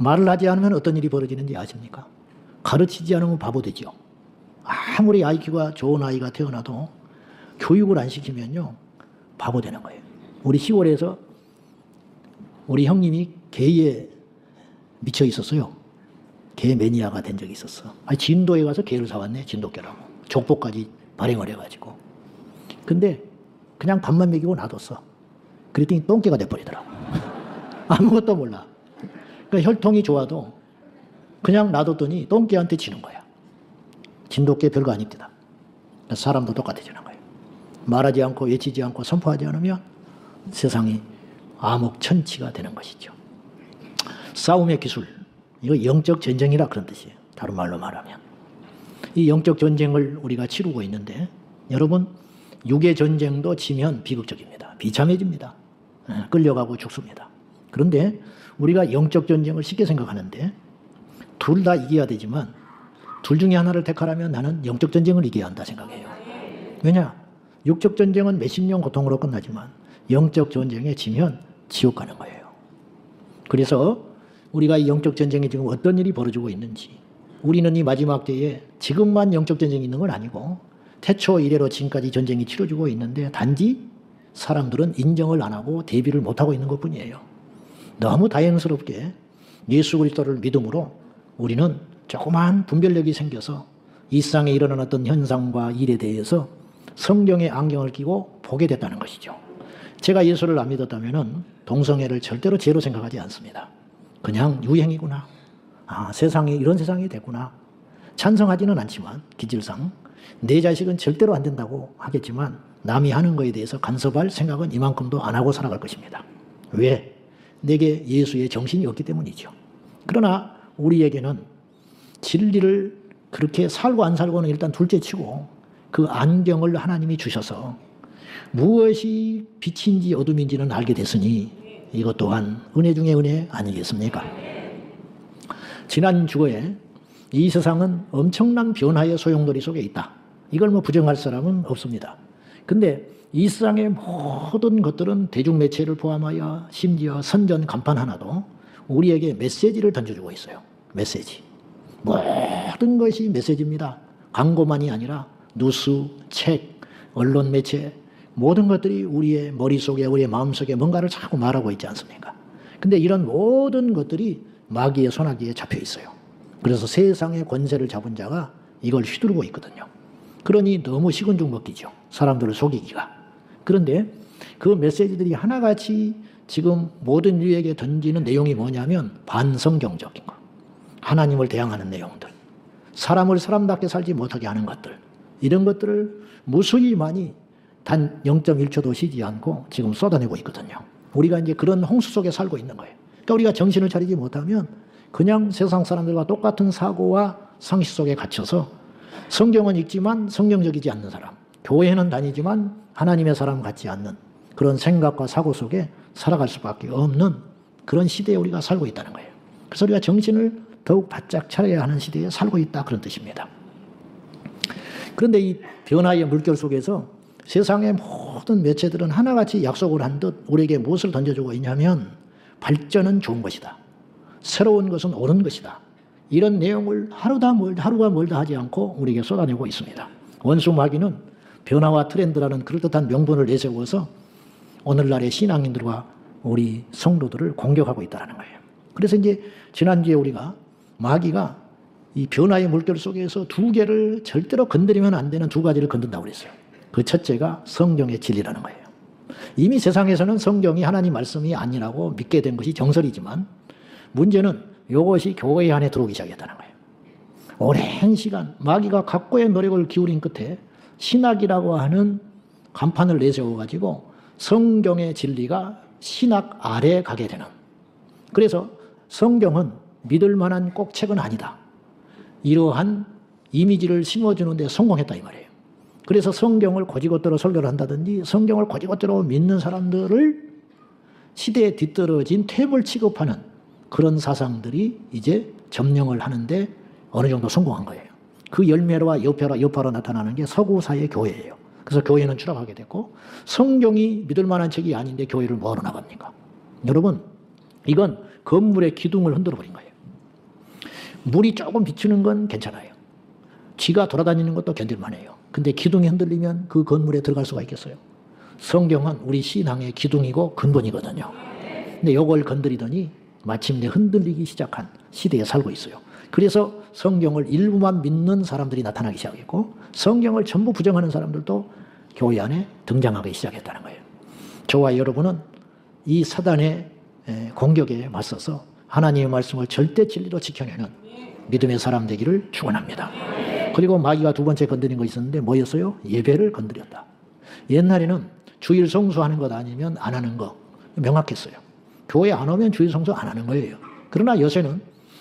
말을 하지 않으면 어떤 일이 벌어지는지 아십니까? 가르치지 않으면 바보 되죠. 아무리 IQ가 좋은 아이가 태어나도 교육을 안 시키면요, 바보 되는 거예요. 우리 시골에서 우리 형님이 개에 미쳐 있었어요. 개 매니아가 된 적이 있었어. 진도에 가서 개를 사왔네, 진돗개라고. 족보까지 발행을 해가지고. 근데 그냥 밥만 먹이고 놔뒀어. 그랬더니 똥개가 돼버리더라고. 아무것도 몰라. 그러니까 혈통이 좋아도 그냥 놔뒀더니 똥개한테 지는 거야. 진돗개 별거 아닙니다. 사람도 똑같아지는 거예요. 말하지 않고 외치지 않고 선포하지 않으면 세상이 암흑천치가 되는 것이죠. 싸움의 기술, 이거 영적 전쟁이라 그런 뜻이에요. 다른 말로 말하면. 이 영적 전쟁을 우리가 치르고 있는데, 여러분, 육의 전쟁도 지면 비극적입니다. 비참해집니다. 끌려가고 죽습니다. 그런데 우리가 영적 전쟁을 쉽게 생각하는데, 둘 다 이겨야 되지만 둘 중에 하나를 택하라면 나는 영적 전쟁을 이겨야 한다 생각해요. 왜냐? 육적 전쟁은 몇십 년 고통으로 끝나지만 영적 전쟁에 지면 지옥 가는 거예요. 그래서 우리가 이 영적 전쟁에 지금 어떤 일이 벌어지고 있는지, 우리는 이 마지막 때에 지금만 영적 전쟁이 있는 건 아니고 태초 이래로 지금까지 전쟁이 치러지고 있는데, 단지 사람들은 인정을 안 하고 대비를 못하고 있는 것뿐이에요. 너무 다행스럽게 예수 그리스도를 믿음으로 우리는 조그마한 분별력이 생겨서 이 세상에 일어나는 어떤 현상과 일에 대해서 성경의 안경을 끼고 보게 됐다는 것이죠. 제가 예수를 안 믿었다면 동성애를 절대로 죄로 생각하지 않습니다. 그냥 유행이구나. 세상이 이런 세상이 됐구나. 찬성하지는 않지만 기질상 내 자식은 절대로 안 된다고 하겠지만 남이 하는 거에 대해서 간섭할 생각은 이만큼도 안 하고 살아갈 것입니다. 왜? 내게 예수의 정신이 없기 때문이죠. 그러나 우리에게는 진리를 그렇게 살고 안 살고는 일단 둘째치고 그 안경을 하나님이 주셔서 무엇이 빛인지 어둠인지는 알게 됐으니 이것 또한 은혜 중에 은혜 아니겠습니까? 지난 주에 이 세상은 엄청난 변화의 소용돌이 속에 있다. 이걸 부정할 사람은 없습니다. 근데 이 세상의 모든 것들은 대중매체를 포함하여 심지어 선전 간판 하나도 우리에게 메시지를 던져주고 있어요. 메시지. 모든 것이 메시지입니다. 광고만이 아니라 뉴스, 책, 언론 매체, 모든 것들이 우리의 머릿속에, 우리의 마음속에 뭔가를 자꾸 말하고 있지 않습니까? 근데 이런 모든 것들이 마귀의 손아귀에 잡혀 있어요. 그래서 세상의 권세를 잡은 자가 이걸 휘두르고 있거든요. 그러니 너무 식은죽 먹기죠. 사람들을 속이기가. 그런데 그 메시지들이 하나같이 지금 모든 인류에게 던지는 내용이 뭐냐면 반성경적인 거. 하나님을 대항하는 내용들. 사람을 사람답게 살지 못하게 하는 것들. 이런 것들을 무수히 많이 단 0.1초도 쉬지 않고 지금 쏟아내고 있거든요. 우리가 이제 그런 홍수 속에 살고 있는 거예요. 그러니까 우리가 정신을 차리지 못하면 그냥 세상 사람들과 똑같은 사고와 상식 속에 갇혀서 성경은 읽지만 성경적이지 않는 사람, 교회는 다니지만 하나님의 사람 같지 않는 그런 생각과 사고 속에 살아갈 수밖에 없는 그런 시대에 우리가 살고 있다는 거예요. 그래서 우리가 정신을 더욱 바짝 차려야 하는 시대에 살고 있다, 그런 뜻입니다. 그런데 이 변화의 물결 속에서 세상의 모든 매체들은 하나같이 약속을 한 듯 우리에게 무엇을 던져주고 있냐면 발전은 좋은 것이다. 새로운 것은 옳은 것이다. 이런 내용을 하루가 멀다 하지 않고 우리에게 쏟아내고 있습니다. 원수 마귀는 변화와 트렌드라는 그럴듯한 명분을 내세워서 오늘날의 신앙인들과 우리 성도들을 공격하고 있다는 거예요. 그래서 이제 지난주에 우리가 마귀가 이 변화의 물결 속에서 두 개를 절대로 건드리면 안 되는 두 가지를 건든다고 그랬어요. 그 첫째가 성경의 진리라는 거예요. 이미 세상에서는 성경이 하나님 말씀이 아니라고 믿게 된 것이 정설이지만 문제는 이것이 교회 안에 들어오기 시작했다는 거예요. 오랜 시간 마귀가 각고의 노력을 기울인 끝에 신학이라고 하는 간판을 내세워가지고 성경의 진리가 신학 아래에 가게 되는, 그래서 성경은 믿을 만한 꼭 책은 아니다, 이러한 이미지를 심어주는 데 성공했다 이 말이에요. 그래서 성경을 고지고대로 설교를 한다든지 성경을 고지고대로 믿는 사람들을 시대에 뒤떨어진 탭을 취급하는 그런 사상들이 이제 점령을 하는데 어느 정도 성공한 거예요. 그 열매와 여파로 나타나는 게 서구사의 교회예요. 그래서 교회는 추락하게 됐고, 성경이 믿을 만한 책이 아닌데 교회를 뭐하러 나갑니까? 여러분, 이건 건물의 기둥을 흔들어 버린 거예요. 물이 조금 비추는 건 괜찮아요. 쥐가 돌아다니는 것도 견딜만해요. 근데 기둥이 흔들리면 그 건물에 들어갈 수가 있겠어요? 성경은 우리 신앙의 기둥이고 근본이거든요. 근데 이걸 건드리더니 마침내 흔들리기 시작한 시대에 살고 있어요. 그래서 성경을 일부만 믿는 사람들이 나타나기 시작했고 성경을 전부 부정하는 사람들도 교회 안에 등장하기 시작했다는 거예요. 저와 여러분은 이 사단의 공격에 맞서서 하나님의 말씀을 절대 진리로 지켜내는 믿음의 사람 되기를 축원합니다. 그리고 마귀가 두 번째 건드린 거 있었는데 뭐였어요? 예배를 건드렸다. 옛날에는 주일 성수하는 것 아니면 안 하는 거 명확했어요. 교회 안 오면 주일 성수 안 하는 거예요. 그러나 요새는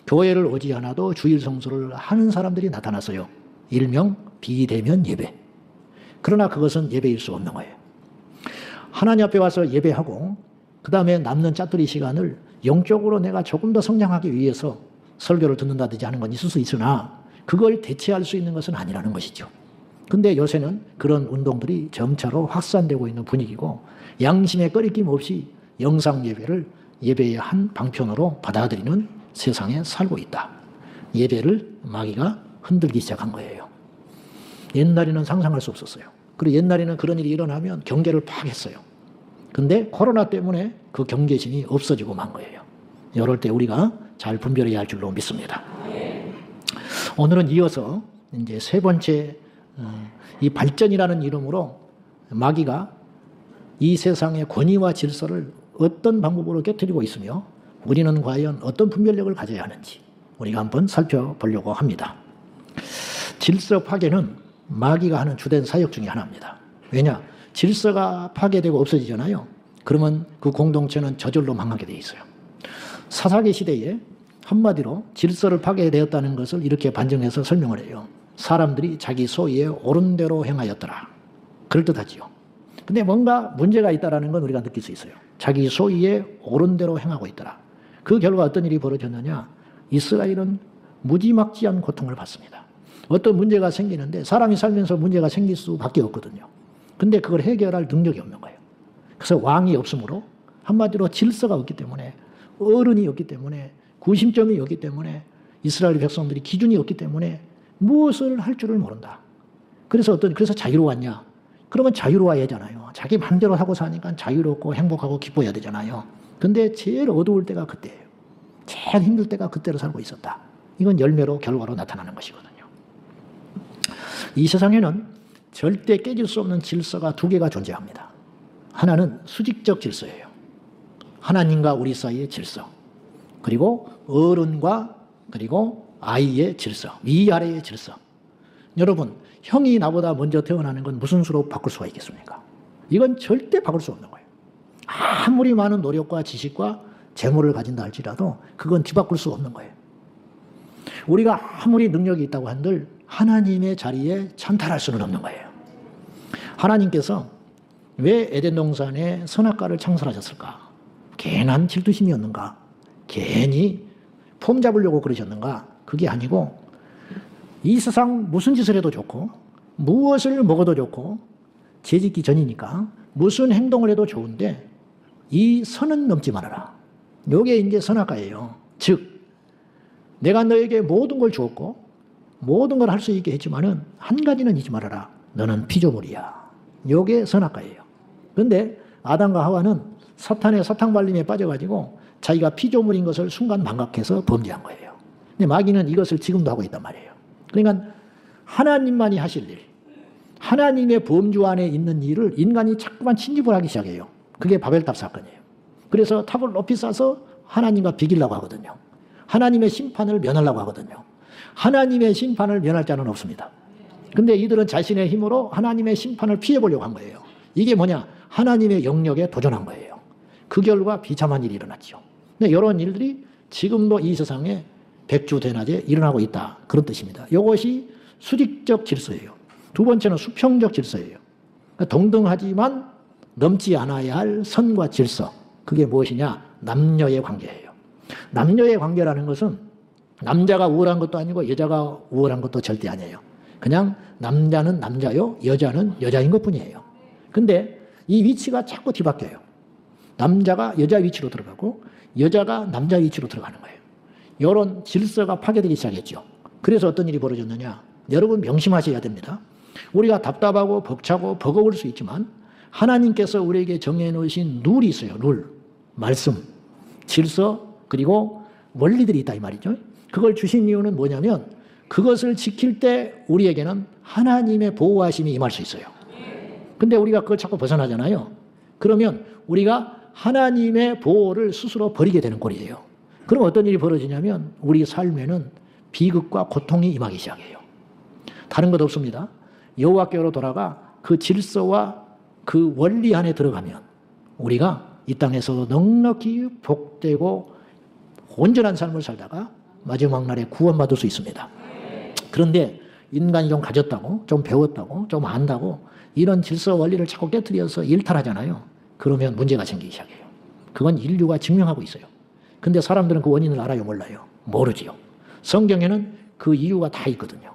교회를 오지 않아도 주일 성수를 하는 사람들이 나타났어요. 일명 비대면 예배. 그러나 그것은 예배일 수 없는 거예요. 하나님 앞에 와서 예배하고 그 다음에 남는 짜투리 시간을 영적으로 내가 조금 더 성장하기 위해서 설교를 듣는다든지 하는 건 있을 수 있으나 그걸 대체할 수 있는 것은 아니라는 것이죠. 근데 요새는 그런 운동들이 점차로 확산되고 있는 분위기고 양심에 꺼리낌 없이 영상 예배를 예배의 한 방편으로 받아들이는 세상에 살고 있다. 예배를 마귀가 흔들기 시작한 거예요. 옛날에는 상상할 수 없었어요. 그리고 옛날에는 그런 일이 일어나면 경계를 파악했어요. 근데 코로나 때문에 그 경계심이 없어지고 만 거예요. 이럴 때 우리가 잘 분별해야 할 줄로 믿습니다. 오늘은 이어서 이제 세 번째 이 발전이라는 이름으로 마귀가 이 세상의 권위와 질서를 어떤 방법으로 깨뜨리고 있으며 우리는 과연 어떤 분별력을 가져야 하는지 우리가 한번 살펴보려고 합니다. 질서 파괴는 마귀가 하는 주된 사역 중에 하나입니다. 왜냐? 질서가 파괴되고 없어지잖아요. 그러면 그 공동체는 저절로 망하게 돼 있어요. 사사기 시대에 한마디로 질서를 파괴되었다는 것을 이렇게 반증해서 설명을 해요. 사람들이 자기 소위에 옳은 대로 행하였더라. 그럴듯하지요. 근데 뭔가 문제가 있다는 건 우리가 느낄 수 있어요. 자기 소위에 옳은 대로 행하고 있더라. 그 결과 어떤 일이 벌어졌느냐? 이스라엘은 무지막지한 고통을 받습니다. 어떤 문제가 생기는데 사람이 살면서 문제가 생길 수밖에 없거든요. 근데 그걸 해결할 능력이 없는 거예요. 그래서 왕이 없으므로 한마디로 질서가 없기 때문에 어른이 없기 때문에 구심점이 없기 때문에 이스라엘 백성들이 기준이 없기 때문에 무엇을 할 줄을 모른다. 그래서 자유로웠냐? 그러면 자유로워야잖아요. 자기 마음대로 하고 사니까 자유롭고 행복하고 기뻐야 되잖아요. 근데 제일 어두울 때가 그때예요. 제일 힘들 때가 그때로 살고 있었다. 이건 열매로 결과로 나타나는 것이거든요. 이 세상에는 절대 깨질 수 없는 질서가 두 개가 존재합니다. 하나는 수직적 질서예요. 하나님과 우리 사이의 질서. 그리고 어른과 그리고 아이의 질서. 위아래의 질서. 여러분, 형이 나보다 먼저 태어나는 건 무슨 수로 바꿀 수가 있겠습니까? 이건 절대 바꿀 수 없는 거예요. 아무리 많은 노력과 지식과 재물을 가진다 할지라도 그건 뒤바꿀 수 없는 거예요. 우리가 아무리 능력이 있다고 한들 하나님의 자리에 찬탈할 수는 없는 거예요. 하나님께서 왜 에덴 동산에 선악과를 창설하셨을까? 괜한 질투심이었는가? 괜히 폼 잡으려고 그러셨는가? 그게 아니고 이 세상 무슨 짓을 해도 좋고 무엇을 먹어도 좋고 죄짓기 전이니까 무슨 행동을 해도 좋은데 이 선은 넘지 말아라. 이게 이제 선악과예요. 즉 내가 너에게 모든 걸 주었고 모든 걸 할 수 있게 했지만은 한 가지는 잊지 말아라. 너는 피조물이야. 이게 선악과예요. 그런데 아담과 하와는 사탄의 사탕발림에 빠져가지고 자기가 피조물인 것을 순간 망각해서 범죄한 거예요. 근데 마귀는 이것을 지금도 하고 있단 말이에요. 그러니까 하나님만이 하실 일, 하나님의 범주 안에 있는 일을 인간이 자꾸만 침입을 하기 시작해요. 그게 바벨탑 사건이에요. 그래서 탑을 높이 쌓아서 하나님과 비기려고 하거든요. 하나님의 심판을 면하려고 하거든요. 하나님의 심판을 면할 자는 없습니다. 근데 이들은 자신의 힘으로 하나님의 심판을 피해보려고 한 거예요. 이게 뭐냐? 하나님의 영역에 도전한 거예요. 그 결과 비참한 일이 일어났죠. 근데 이런 일들이 지금도 이 세상에 백주대낮에 일어나고 있다. 그런 뜻입니다. 이것이 수직적 질서예요. 두 번째는 수평적 질서예요. 그러니까 동등하지만 넘지 않아야 할 선과 질서. 그게 무엇이냐? 남녀의 관계예요. 남녀의 관계라는 것은 남자가 우월한 것도 아니고 여자가 우월한 것도 절대 아니에요. 그냥 남자는 남자요, 여자는 여자인 것뿐이에요. 근데 이 위치가 자꾸 뒤바뀌어요. 남자가 여자 위치로 들어가고 여자가 남자 위치로 들어가는 거예요. 이런 질서가 파괴되기 시작했죠. 그래서 어떤 일이 벌어졌느냐. 여러분 명심하셔야 됩니다. 우리가 답답하고 벅차고 버거울 수 있지만 하나님께서 우리에게 정해놓으신 룰이 있어요. 룰, 말씀, 질서, 그리고 원리들이 있다 이 말이죠. 그걸 주신 이유는 뭐냐면 그것을 지킬 때 우리에게는 하나님의 보호하심이 임할 수 있어요. 근데 우리가 그걸 자꾸 벗어나잖아요. 그러면 우리가 하나님의 보호를 스스로 버리게 되는 꼴이에요. 그럼 어떤 일이 벌어지냐면 우리 삶에는 비극과 고통이 임하기 시작해요. 다른 것 없습니다. 여호와께로 돌아가 그 질서와 그 원리 안에 들어가면 우리가 이 땅에서 넉넉히 복되고 온전한 삶을 살다가 마지막 날에 구원받을 수 있습니다. 그런데 인간이 좀 가졌다고, 좀 배웠다고, 좀 안다고 이런 질서 원리를 자꾸 깨트려서 일탈하잖아요. 그러면 문제가 생기기 시작해요. 그건 인류가 증명하고 있어요. 근데 사람들은 그 원인을 알아요, 몰라요? 모르지요. 성경에는 그 이유가 다 있거든요.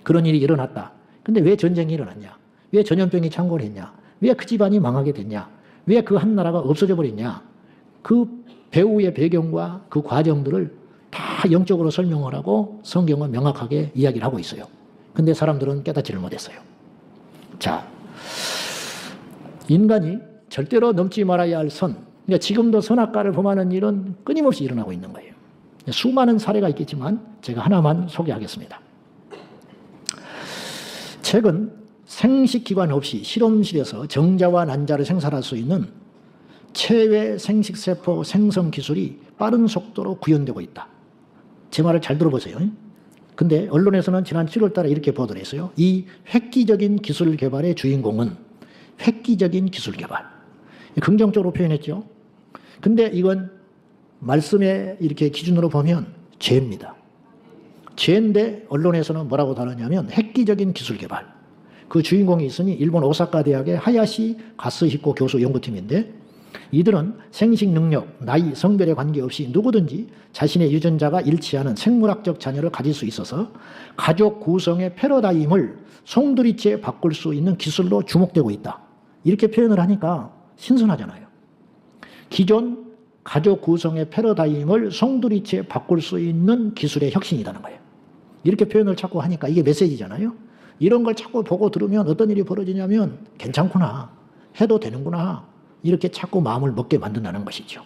그런 일이 일어났다. 근데 왜 전쟁이 일어났냐? 왜 전염병이 창궐했냐? 왜 그 집안이 망하게 됐냐? 왜 그 한 나라가 없어져 버렸냐? 그 배후의 배경과 그 과정들을 다 영적으로 설명을 하고 성경은 명확하게 이야기를 하고 있어요. 근데 사람들은 깨닫지를 못했어요. 자, 인간이 절대로 넘지 말아야 할 선, 그러니까 지금도 선악과를 범하는 일은 끊임없이 일어나고 있는 거예요. 수많은 사례가 있겠지만 제가 하나만 소개하겠습니다. 최근 생식기관 없이 실험실에서 정자와 난자를 생산할 수 있는 체외 생식세포 생성 기술이 빠른 속도로 구현되고 있다. 제 말을 잘 들어보세요. 근데 언론에서는 지난 7월 달에 이렇게 보도를 했어요. 이 획기적인 기술 개발의 주인공은 획기적인 기술 개발. 긍정적으로 표현했죠. 근데 이건 말씀에 이렇게 기준으로 보면 죄입니다. 죄인데 언론에서는 뭐라고 다루냐면 획기적인 기술 개발. 그 주인공이 있으니 일본 오사카 대학의 하야시 가스히코 교수 연구팀인데 이들은 생식 능력, 나이, 성별에 관계없이 누구든지 자신의 유전자가 일치하는 생물학적 자녀를 가질 수 있어서 가족 구성의 패러다임을 송두리째 바꿀 수 있는 기술로 주목되고 있다. 이렇게 표현을 하니까 신선하잖아요. 기존 가족 구성의 패러다임을 송두리째 바꿀 수 있는 기술의 혁신이라는 거예요. 이렇게 표현을 자꾸 하니까 이게 메시지잖아요. 이런 걸 자꾸 보고 들으면 어떤 일이 벌어지냐면 괜찮구나, 해도 되는구나, 이렇게 자꾸 마음을 먹게 만든다는 것이죠.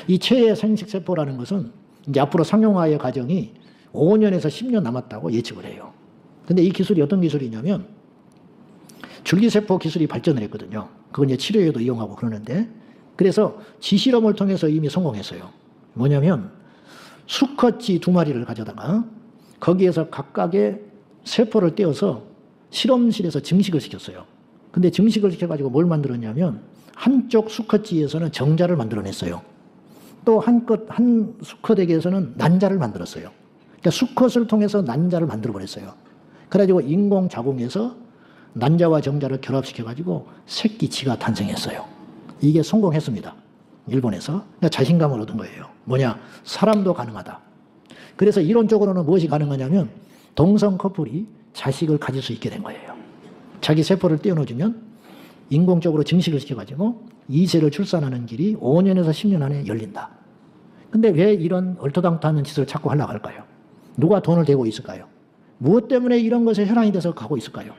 이 체외 생식세포라는 것은 이제 앞으로 상용화의 과정이 5년에서 10년 남았다고 예측을 해요. 근데 이 기술이 어떤 기술이냐면 줄기세포 기술이 발전을 했거든요. 그건 이제 치료에도 이용하고 그러는데 그래서 지실험을 통해서 이미 성공했어요. 뭐냐면 수컷쥐 2마리를 가져다가 거기에서 각각의 세포를 떼어서 실험실에서 증식을 시켰어요. 근데 증식을 시켜가지고 뭘 만들었냐면 한쪽 수컷쥐에서는 정자를 만들어냈어요. 또 한 수컷에게서는 난자를 만들었어요. 그러니까 수컷을 통해서 난자를 만들어버렸어요. 그래가지고 인공자궁에서 난자와 정자를 결합시켜가지고 새끼쥐가 탄생했어요. 이게 성공했습니다. 일본에서. 그러니까 자신감을 얻은 거예요. 뭐냐? 사람도 가능하다. 그래서 이론적으로는 무엇이 가능하냐면 동성 커플이 자식을 가질 수 있게 된 거예요. 자기 세포를 떼어놓으면 인공적으로 증식을 시켜가지고 2세를 출산하는 길이 5년에서 10년 안에 열린다. 근데 왜 이런 얼토당토하는 짓을 자꾸 하려고 할까요? 누가 돈을 대고 있을까요? 무엇 때문에 이런 것에 혈안이 돼서 가고 있을까요?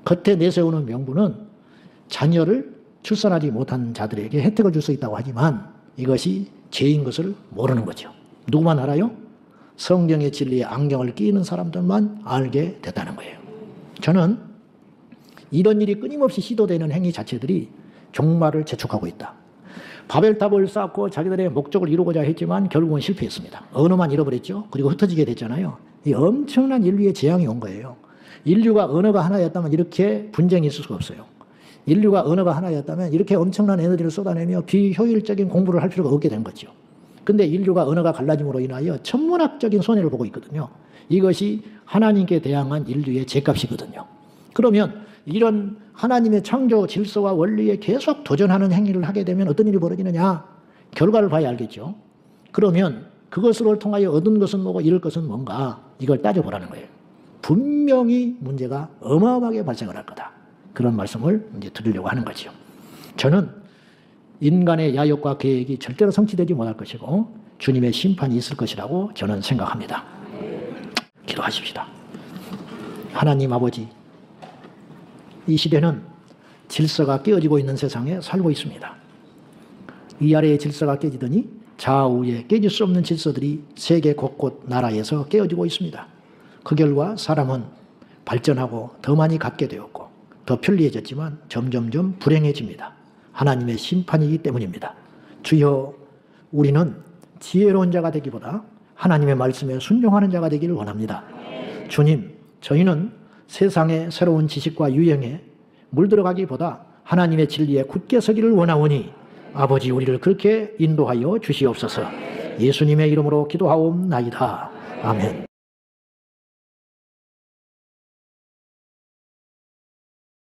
겉에 내세우는 명분은 자녀를 출산하지 못한 자들에게 혜택을 줄 수 있다고 하지만 이것이 죄인 것을 모르는 거죠. 누구만 알아요? 성경의 진리에 안경을 끼는 사람들만 알게 됐다는 거예요. 저는 이런 일이 끊임없이 시도되는 행위 자체들이 종말을 재촉하고 있다. 바벨탑을 쌓고 자기들의 목적을 이루고자 했지만 결국은 실패했습니다. 언어만 잃어버렸죠. 그리고 흩어지게 됐잖아요. 이 엄청난 인류의 재앙이 온 거예요. 인류가 언어가 하나였다면 이렇게 분쟁이 있을 수가 없어요. 인류가 언어가 하나였다면 이렇게 엄청난 에너지를 쏟아내며 비효율적인 공부를 할 필요가 없게 된 거죠. 근데 인류가 언어가 갈라짐으로 인하여 천문학적인 손해를 보고 있거든요. 이것이 하나님께 대항한 인류의 죄값이거든요. 그러면 이런 하나님의 창조 질서와 원리에 계속 도전하는 행위를 하게 되면 어떤 일이 벌어지느냐? 결과를 봐야 알겠죠. 그러면 그것을 통하여 얻은 것은 뭐고 잃을 것은 뭔가 이걸 따져보라는 거예요. 분명히 문제가 어마어마하게 발생을 할 거다. 그런 말씀을 이제 드리려고 하는 거죠. 저는 인간의 야욕과 계획이 절대로 성취되지 못할 것이고 주님의 심판이 있을 것이라고 저는 생각합니다. 기도하십시다. 하나님 아버지, 이 시대는 질서가 깨어지고 있는 세상에 살고 있습니다. 위아래의 질서가 깨지더니 좌우에 깨질 수 없는 질서들이 세계 곳곳 나라에서 깨어지고 있습니다. 그 결과 사람은 발전하고 더 많이 갖게 되었고 더 편리해졌지만 점점점 불행해집니다. 하나님의 심판이기 때문입니다. 주여, 우리는 지혜로운 자가 되기보다 하나님의 말씀에 순종하는 자가 되기를 원합니다. 주님, 저희는 세상의 새로운 지식과 유행에 물들어가기보다 하나님의 진리에 굳게 서기를 원하오니 아버지, 우리를 그렇게 인도하여 주시옵소서. 예수님의 이름으로 기도하옵나이다. 아멘.